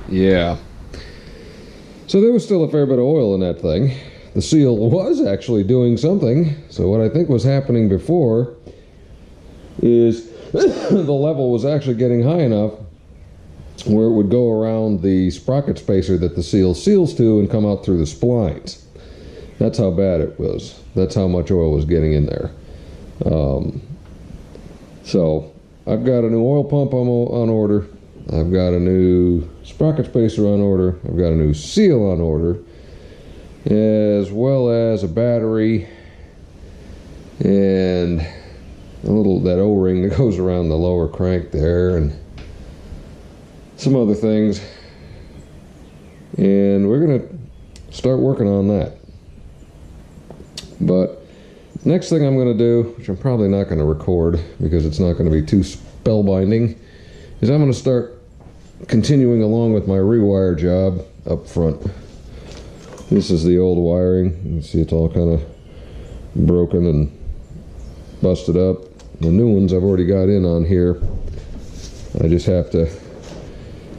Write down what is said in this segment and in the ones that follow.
Yeah. So there was still a fair bit of oil in that thing. The seal was actually doing something. So what I think was happening before is the level was actually getting high enough where it would go around the sprocket spacer that the seal seals to and come out through the splines. That's how bad it was. That's how much oil was getting in there. So I've got a new oil pump on order. I've got a new sprocket spacer on order. I've got a new seal on order, as well as a battery and that O-ring that goes around the lower crank there, and some other things. And we're gonna start working on that. But next thing I'm going to do, which I'm probably not going to record because it's not going to be too spellbinding, is I'm going to start continuing along with my rewire job up front. This is the old wiring. You can see it's all kind of broken and busted up. The new ones I've already got in on here. I just have to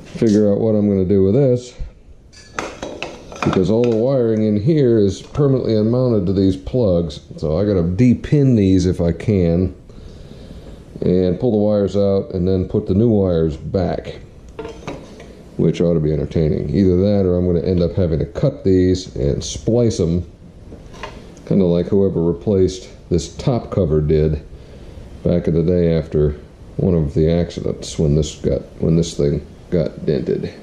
figure out what I'm going to do with this, because all the wiring in here is permanently mounted to these plugs. So I got to de-pin these if I can and pull the wires out and then put the new wires back, which ought to be entertaining. Either that or I'm going to end up having to cut these and splice them, kind of like whoever replaced this top cover did back in the day after one of the accidents when this thing got dented.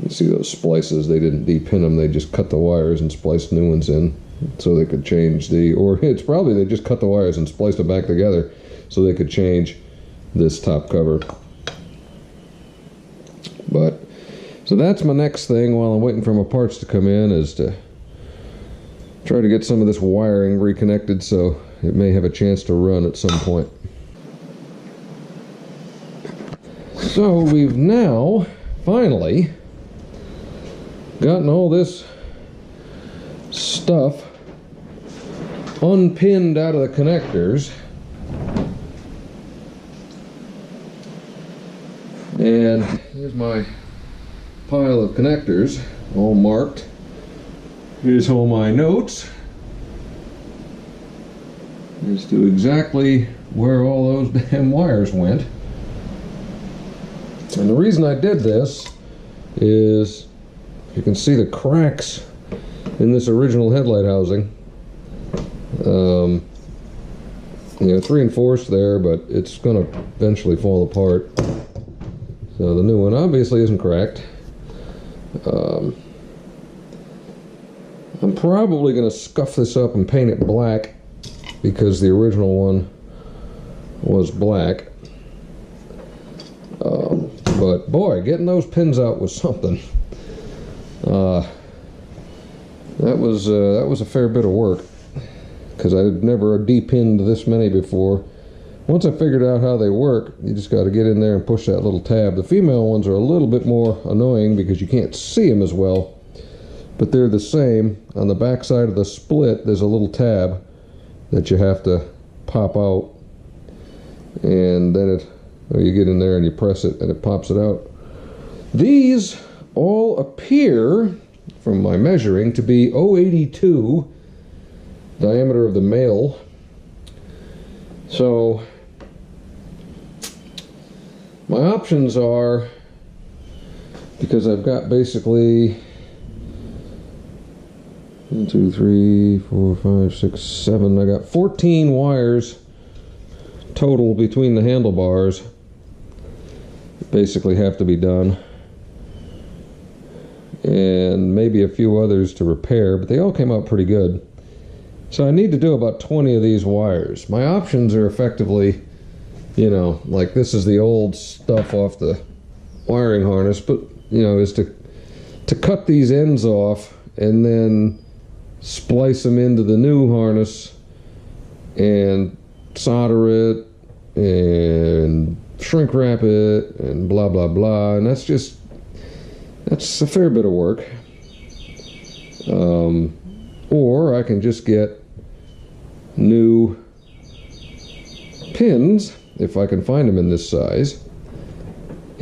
You see those splices, they didn't de-pin them, they just cut the wires and spliced new ones in so they could change or it's probably they just cut the wires and spliced them back together so they could change this top cover. But, so that's my next thing while I'm waiting for my parts to come in, is to try to get some of this wiring reconnected so it may have a chance to run at some point. So we've now finally gotten all this stuff unpinned out of the connectors, and here's my pile of connectors all marked. Here's all my notes as to exactly where all those damn wires went. And the reason I did this is you can see the cracks in this original headlight housing. You know, 3 and 4 there, but it's going to eventually fall apart. So the new one obviously isn't cracked. I'm probably going to scuff this up and paint it black because the original one was black. But boy, getting those pins out was something. That was a fair bit of work, because I'd never de-pinned this many before. Once I figured out how they work, you just got to get in there and push that little tab. The female ones are a little bit more annoying because you can't see them as well, but they're the same. On the back side of the split, there's a little tab that you have to pop out, and then you get in there and you press it and it pops it out. These all appear, from my measuring, to be 0.82 diameter of the male. So my options are, because I've got basically 1, 2, 3, 4, 5, 6, 7, I got 14 wires total between the handlebars that basically have to be done, and maybe a few others to repair, but they all came out pretty good. So I need to do about 20 of these wires. My options are effectively, you know, like this is the old stuff off the wiring harness, but, you know, is to cut these ends off and then splice them into the new harness and solder it and shrink wrap it and blah blah blah, and that's a fair bit of work. Or I can just get new pins, if I can find them in this size,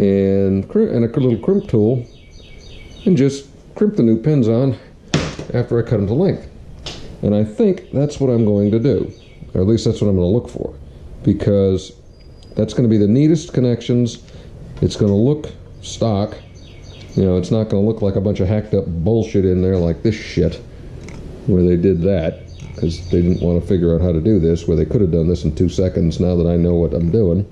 and a little crimp tool, and just crimp the new pins on after I cut them to length. And I think that's what I'm going to do, or at least that's what I'm going to look for, because that's going to be the neatest connections. It's going to look stock. You know, it's not going to look like a bunch of hacked up bullshit in there like this shit, where they did that because they didn't want to figure out how to do this, where they could have done this in 2 seconds now that I know what I'm doing.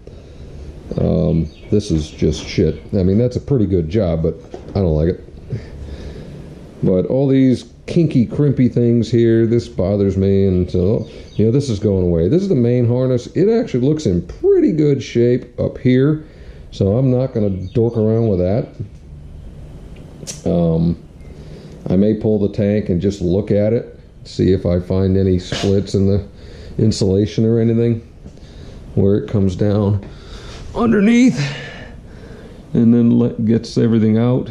This is just shit. I mean, that's a pretty good job, but I don't like it. But all these kinky, crimpy things here, this bothers me, and so, you know, this is going away. This is the main harness. It actually looks in pretty good shape up here, so I'm not going to dork around with that. I may pull the tank and just look at it, see if I find any splits in the insulation or anything where it comes down underneath and then gets everything out.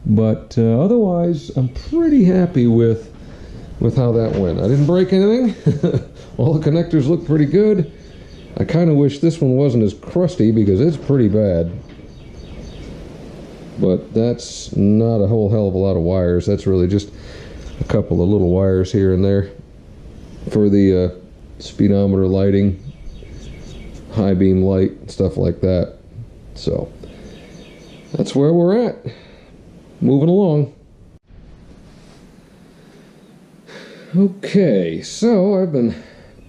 But otherwise, I'm pretty happy with how that went. I didn't break anything. All the connectors look pretty good. I kind of wish this one wasn't as crusty because it's pretty bad. But that's not a whole hell of a lot of wires. That's really just a couple of little wires here and there for the speedometer lighting, high beam light, stuff like that. So that's where we're at. Moving along. Okay, so I've been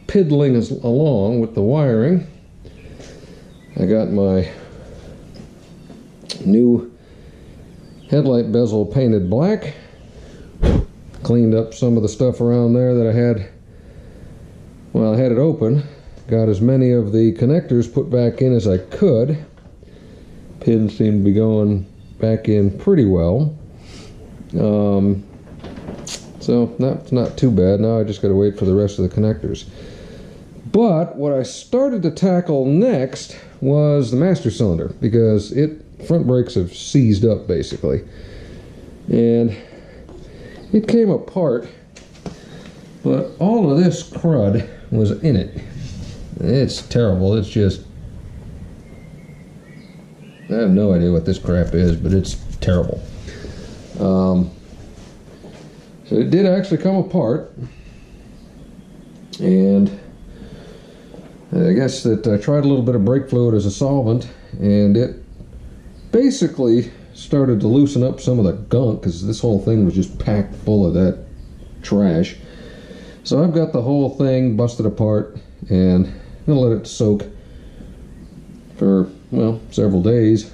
piddling along with the wiring. I got my new headlight bezel painted black. Cleaned up some of the stuff around there that I had while I had it open. Got as many of the connectors put back in as I could. Pins seem to be going back in pretty well. So that's not too bad. Now I just got to wait for the rest of the connectors. But what I started to tackle next was the master cylinder, because front brakes have seized up basically, and it came apart, but all of this crud was in it. It's terrible. It's just, I have no idea what this crap is, but it's terrible. So it did actually come apart, and I guess that I tried a little bit of brake fluid as a solvent, and it basically started to loosen up some of the gunk, because this whole thing was just packed full of that trash. So I've got the whole thing busted apart, and I'm going to let it soak for, well, several days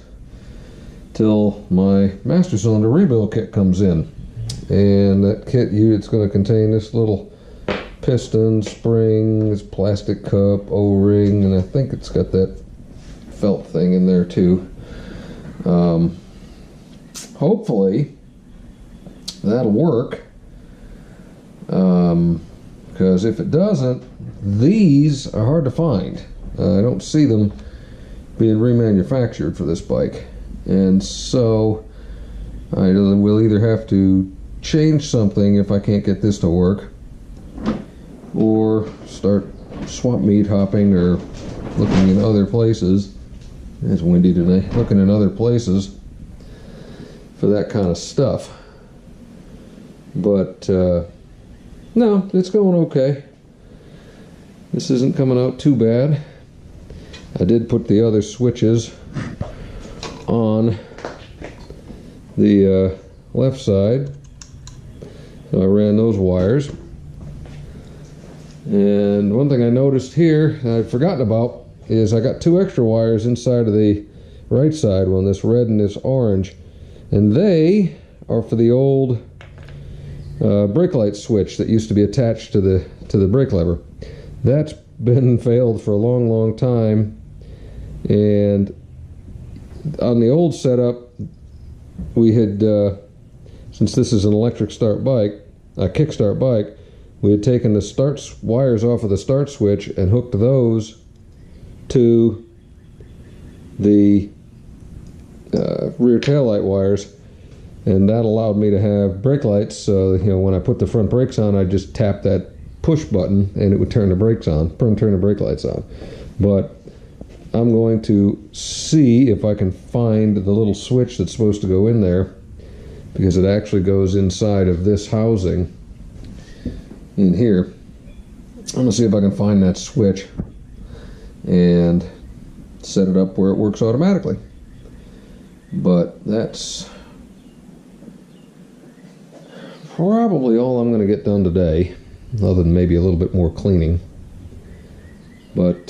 till my master cylinder rebuild kit comes in. And that kit, it's going to contain this little piston, spring, this plastic cup, O-ring, and I think it's got that felt thing in there too. Hopefully that'll work, because if it doesn't, these are hard to find. I don't see them being remanufactured for this bike, and so I will either have to change something if I can't get this to work, or start swap meet hopping or looking in other places. It's windy today. Looking in other places for that kind of stuff. But no, it's going okay. This isn't coming out too bad. I did put the other switches on the left side, so I ran those wires. And one thing I noticed here I'd forgotten about is I got 2 extra wires inside of the right side one, this red and this orange, and they are for the old brake light switch that used to be attached to the brake lever. That's been failed for a long time, and on the old setup we had, since this is an electric start bike, a kickstart bike, we had taken the wires off of the start switch and hooked those to the rear taillight wires, and that allowed me to have brake lights. So, you know, when I put the front brakes on, I just tap that push button and it would turn the brakes on, turn the brake lights on. But I'm going to see if I can find the little switch that's supposed to go in there, because it actually goes inside of this housing in here. I'm going to see if I can find that switch and set it up where it works automatically. But that's probably all I'm going to get done today, other than maybe a little bit more cleaning. But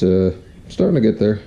starting to get there.